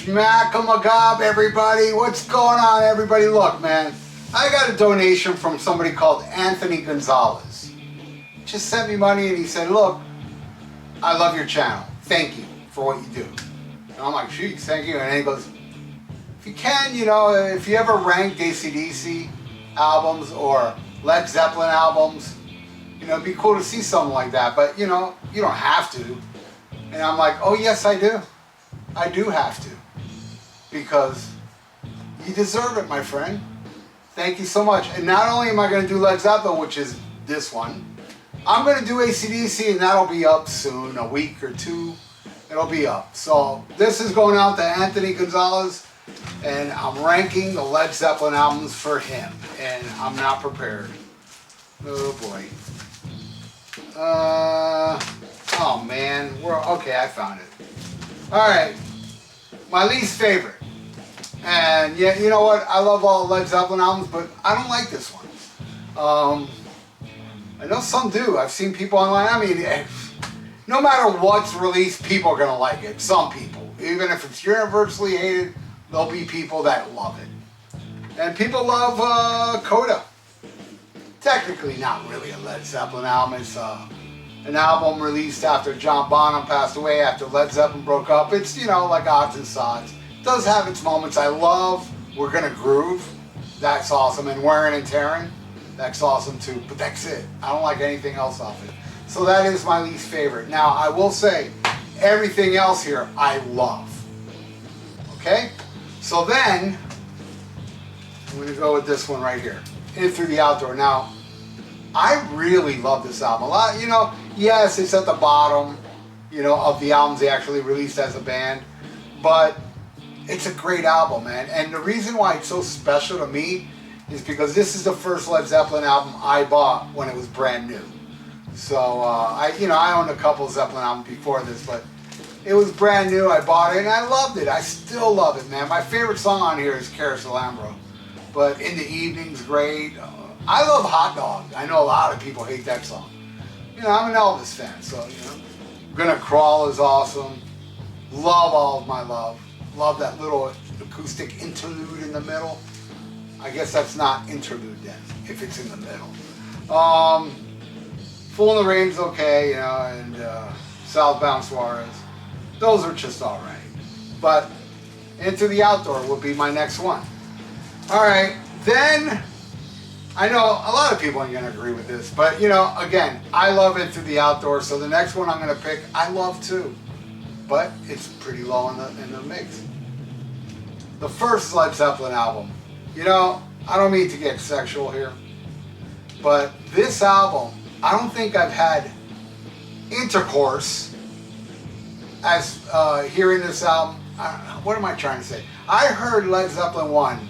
SHMACKEMAGOB, everybody. What's going on, everybody? Look, man, I got a donation from somebody called Anthony Gonzalez. Just sent me money and he said, look, I love your channel. Thank you for what you do. And I'm like, geez, thank you. And then he goes, if you can, you know, if you ever ranked AC/DC albums or Led Zeppelin albums, you know, it'd be cool to see something like that. But, you know, you don't have to. And I'm like, oh, yes, I do. I do have to. Because you deserve it, my friend. Thank you so much. And not only am I going to do Led Zeppelin, which is this one, I'm going to do AC/DC, and that'll be up soon, a week or two. It'll be up. So this is going out to Anthony Gonzalez, and I'm ranking the Led Zeppelin albums for him. And I'm not prepared. Oh, boy. Oh, man. Okay, I found it. All right. My least favorite. And yeah, you know what? I love all Led Zeppelin albums, but I don't like this one. I know some do. I've seen people online. I mean, no matter what's released, people are going to like it. Some people. Even if it's universally hated, there'll be people that love it. And people love Coda. Technically not really a Led Zeppelin album. It's an album released after John Bonham passed away, after Led Zeppelin broke up. It's, you know, like odds and sods. It does have its moments. I love We're Gonna Groove. That's awesome. And Wearing and Tearing. That's awesome too. But that's it. I don't like anything else off it. So that is my least favorite. Now, I will say, everything else here I love. Okay? So then, I'm going to go with this one right here. In Through the Outdoor. Now, I really love this album. A lot, you know, yes, it's at the bottom, you know, of the albums they actually released as a band. But it's a great album, man. And the reason why it's so special to me is because this is the first Led Zeppelin album I bought when it was brand new. So, I owned a couple Zeppelin albums before this, but it was brand new. I bought it and I loved it. I still love it, man. My favorite song on here is Carousel Alhambra. But In the Evening's great. I love Hot Dog. I know a lot of people hate that song. You know, I'm an Elvis fan, so, you know. Gonna Crawl is awesome. Love All of My Love. Love that little acoustic interlude in the middle. I guess that's not interlude then, if it's in the middle. Fool in the Rain's okay, you know, and Southbound Suarez. Those are just alright. But Into the Outdoor will be my next one. Alright, then, I know a lot of people aren't going to agree with this, but, you know, again, I love Into the Outdoor, so the next one I'm going to pick, I love too. But it's pretty low in the mix. The first Led Zeppelin album. You know, I don't mean to get sexual here, but this album, I don't think I've had intercourse as hearing this album. What am I trying to say? I heard Led Zeppelin 1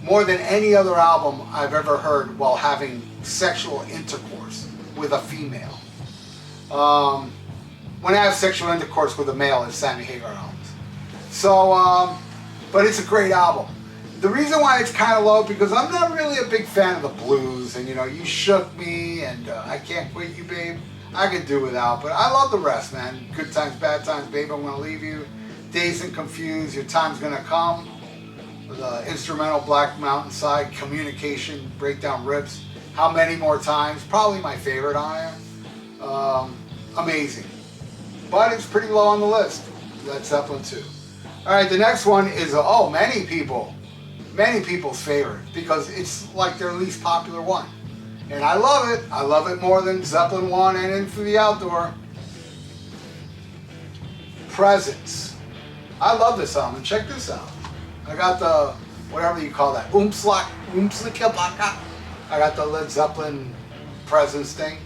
more than any other album I've ever heard while having sexual intercourse with a female. When I have sexual intercourse with a male, it's Sammy Hagar albums. So, but it's a great album. The reason why it's kind of low, because I'm not really a big fan of the blues, and you know, You Shook Me, and I Can't Quit You, Babe. I could do without, but I love the rest, man. Good Times, Bad Times, Babe, I'm Gonna Leave You. Dazed and Confused, Your Time's Gonna Come. The instrumental Black Mountain Side, Communication, Breakdown Rips. How Many More Times, probably my favorite on here. Amazing. But it's pretty low on the list. Led Zeppelin 2. Alright, the next one is, many people's favorite, because it's like their least popular one. And I love it. I love it more than Zeppelin 1 and In Through the Outdoor. Presence. I love this album. Check this out. I got the, whatever you call that, Oomslika. I got the Led Zeppelin Presence thing.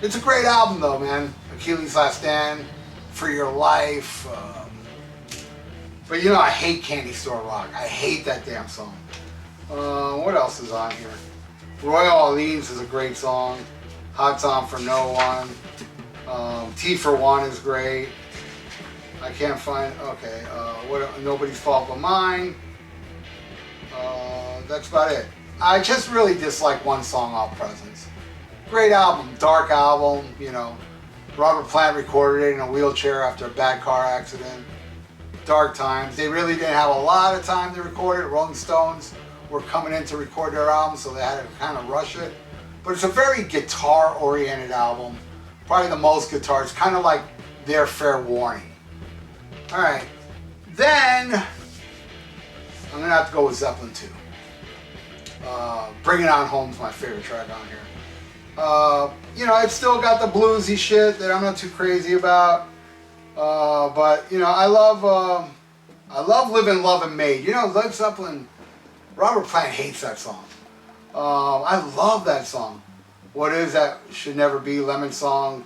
It's a great album though, man. Achilles' Last Stand, For Your Life. But you know, I hate Candy Store Rock. I hate that damn song. What else is on here? Royal Orleans is a great song. Hot Time for No One. T for One is great. I can't find, okay, Nobody's Fault But Mine. That's about it. I just really dislike one song off Presence. Great album, dark album, you know. Robert Plant recorded it in a wheelchair after a bad car accident. Dark times. They really didn't have a lot of time to record it. Rolling Stones were coming in to record their album, so they had to kind of rush it. But it's a very guitar-oriented album. Probably the most guitar. It's kind of like their Fair Warning. Alright. Then, I'm going to have to go with Zeppelin 2. Bring It On Home is my favorite track on here. You know, it's still got the bluesy shit that I'm not too crazy about. But, you know, I love Livin', Lovin', Made. You know, Led Zeppelin, Robert Plant hates that song. I love that song. What Is That Should Never Be, Lemon Song.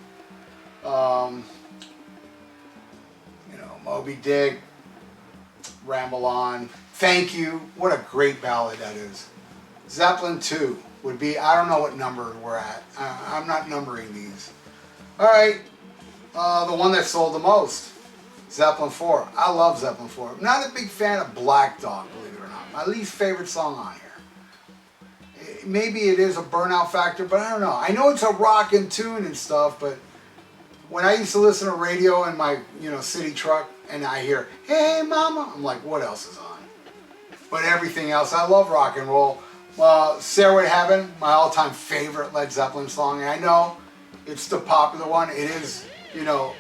You know, Moby Dick, Ramble On. Thank You. What a great ballad that is. Zeppelin 2 would be, I don't know what number we're at. I'm not numbering these. Alright, the one that sold the most. Zeppelin 4. I love Zeppelin 4. I'm not a big fan of Black Dog, believe it or not. My least favorite song on here. Maybe it is a burnout factor, but I don't know. I know it's a rockin' tune and stuff, but when I used to listen to radio in my, you know, city truck and I hear, "Hey Mama," I'm like, what else is on? But everything else, I love rock and roll. Stairway to Heaven, my all-time favorite Led Zeppelin song, and I know it's the popular one. It is, the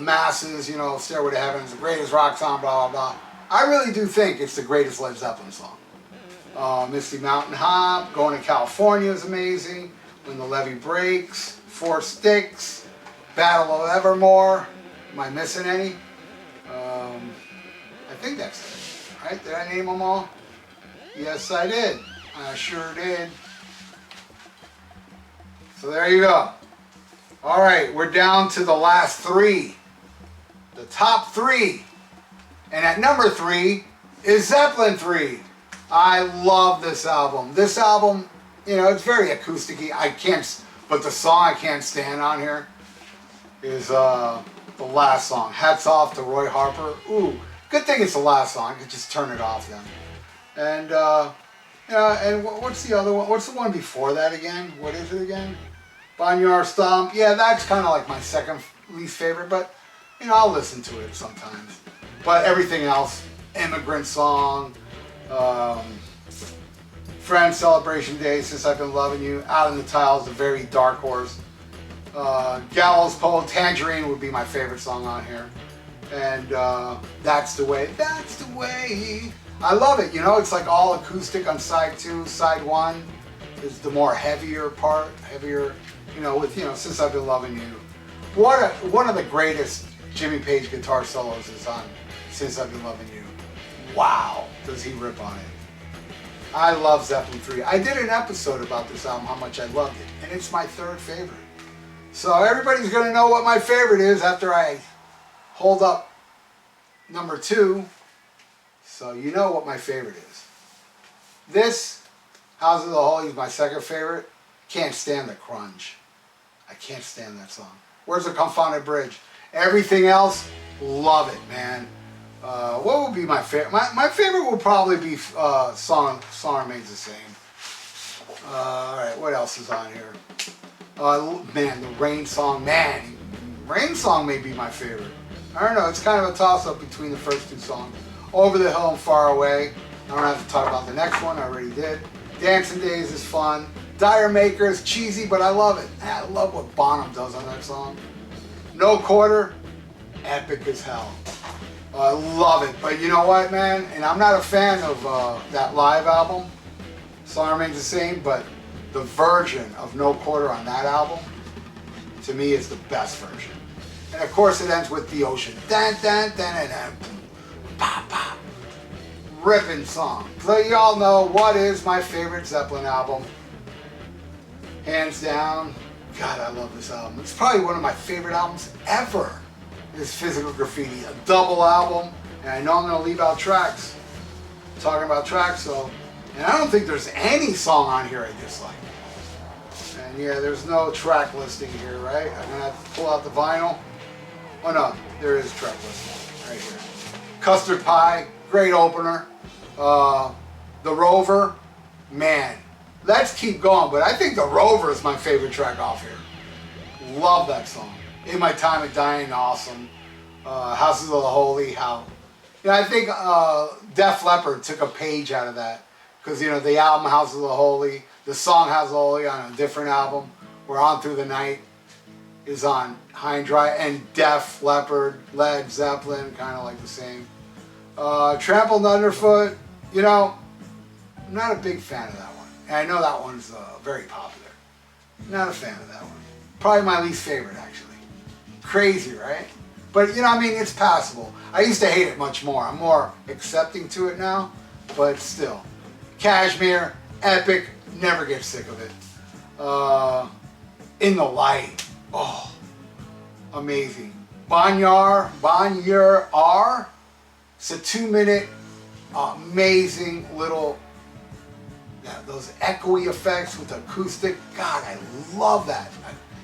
masses, Stairway to Heaven is the greatest rock song, blah, blah, blah. I really do think it's the greatest Led Zeppelin song. Misty Mountain Hop, Going to California is amazing. When the Levee Breaks, Four Sticks, Battle of Evermore. Am I missing any? I think that's it, right? Did I name them all? Yes, I did. I sure did. So there you go. All right, we're down to the last three. The top three. And at number 3 is Zeppelin 3. I love this album. This album, it's very acoustic-y. But the song I can't stand on here is the last song. Hats Off to Roy Harper. Ooh, good thing it's the last song. I could just turn it off then. And, and what's the other one? What's the one before that again? What is it again? Boneyard Stomp. Yeah, that's kind of like my second least favorite, but, I'll listen to it sometimes. But everything else, Immigrant Song, Friends, Celebration Day, Since I've Been Loving You, Out in the Tiles, a very dark horse. Gallows Pole, Tangerine would be my favorite song on here. And That's the Way, That's the Way. I love it, it's like all acoustic on side 2. Side 1 is the more heavier part, with, Since I've Been Loving You. One of the greatest Jimmy Page guitar solos is on Since I've Been Loving You. Wow, does he rip on it. I love Zeppelin 3. I did an episode about this album, how much I loved it, and it's my 3rd favorite. So everybody's going to know what my favorite is after I hold up number 2. So you know what my favorite is. This, House of the Holy, is my 2nd favorite. Can't stand the grunge. I can't stand that song. Where's the Confounded Bridge? Everything else, love it, man. What would be my favorite? My favorite would probably be Song Remains the Same. Alright, what else is on here? Man, the Rain Song. Man, Rain Song may be my favorite. I don't know, it's kind of a toss-up between the first 2 songs. Over the Hill and Far Away. I don't have to talk about the next one, I already did. Dancing Days is fun. Dire Maker is cheesy, but I love it. I love what Bonham does on that song. No Quarter, epic as hell. I love it, but you know what, man? And I'm not a fan of that live album. Song Remains the Same, but the version of No Quarter on that album, to me, is the best version. And of course, it ends with The Ocean. Dun, dun, dun, dun, dun. Pop, pop. Ripping song. So you all know what is my favorite Zeppelin album. Hands down. God, I love this album. It's probably one of my favorite albums ever. Is Physical Graffiti, a double album. And I know I'm going to leave out tracks. I'm talking about tracks, so. And I don't think there's any song on here I dislike. And yeah, there's no track listing here, right? I'm going to have to pull out the vinyl. Oh no, there is track listing right here. Custard Pie, great opener. The Rover, man, let's keep going, but I think The Rover is my favorite track off here. Love that song. In My Time of Dying, awesome. Houses of the Holy, how... You know, I think Def Leppard took a page out of that. Because, you know, the album Houses of the Holy, the song Houses of the Holy on a different album, where On Through the Night is on High and Dry, and Def Leppard, Led Zeppelin, kind of like the same. Trampled Underfoot, you know, I'm not a big fan of that one. And I know that one's very popular. Not a fan of that one. Probably my least favorite, actually. Crazy, right? But, you know, I mean, it's passable. I used to hate it much more. I'm more accepting to it now, but still. Kashmir, epic, never get sick of it. In the Light, oh, amazing. Banyar R, it's a 2-minute, amazing little, yeah, those echoey effects with acoustic. God, I love that.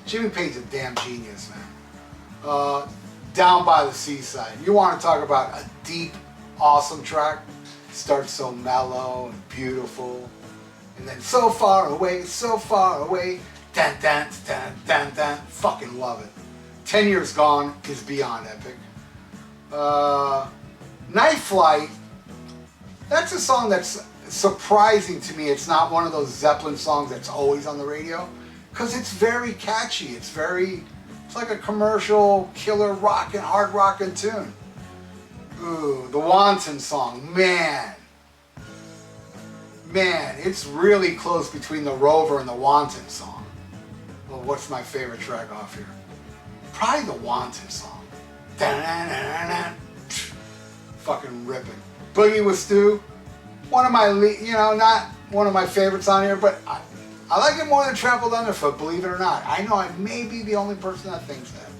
Jimmy Page's a damn genius, man. Down by the Seaside. You want to talk about a deep, awesome track? Starts so mellow and beautiful, and then so far away, dun dun dun dun dun. Fucking love it. 10 Years Gone is beyond epic. Night Flight. That's a song that's surprising to me. It's not one of those Zeppelin songs that's always on the radio, because it's very catchy. It's like a commercial killer rockin', hard rockin' tune. Ooh, the Wanton song, man, it's really close between the Rover and the Wanton song. Well, what's my favorite track off here? Probably the Wanton song. Fucking ripping. Boogie with Stu, one of my, you know, not one of my favorites on here, but I like it more than Trampled Underfoot, believe it or not. I know I may be the only person that thinks that.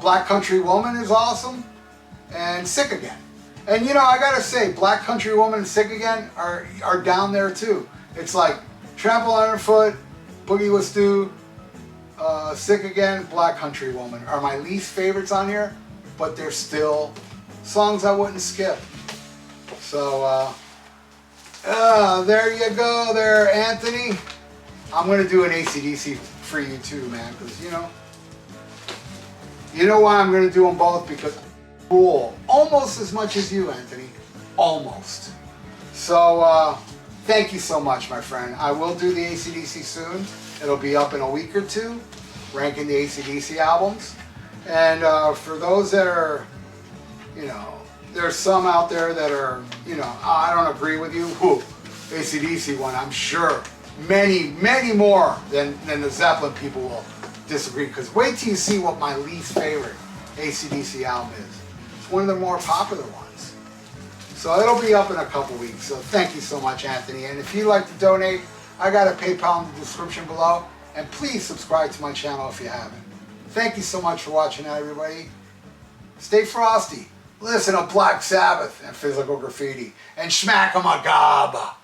Black Country Woman is awesome. And Sick Again. And you know, I gotta say, Black Country Woman and Sick Again are down there too. It's like Trampled Underfoot, Boogie with Stu, Sick Again, Black Country Woman are my least favorites on here, but they're still songs I wouldn't skip. So, there you go there, Anthony. I'm gonna do an AC/DC for you too, man, because you know why I'm gonna do them both, because cool. Almost as much as you, Anthony. Almost. So, thank you so much, my friend. I will do the AC/DC soon. It'll be up in a week or two, ranking the AC/DC albums. And for those that are, you know, there's some out there that are, you know, I don't agree with you. Whew, AC/DC one, I'm sure many, many more than the Zeppelin people will disagree. Because wait till you see what my least favorite AC/DC album is. It's one of the more popular ones. So it'll be up in a couple weeks. So thank you so much, Anthony. And if you'd like to donate, I got a PayPal in the description below. And please subscribe to my channel if you haven't. Thank you so much for watching, everybody. Stay frosty. Listen to Black Sabbath and Physical Graffiti and SHMACKEMAGOB.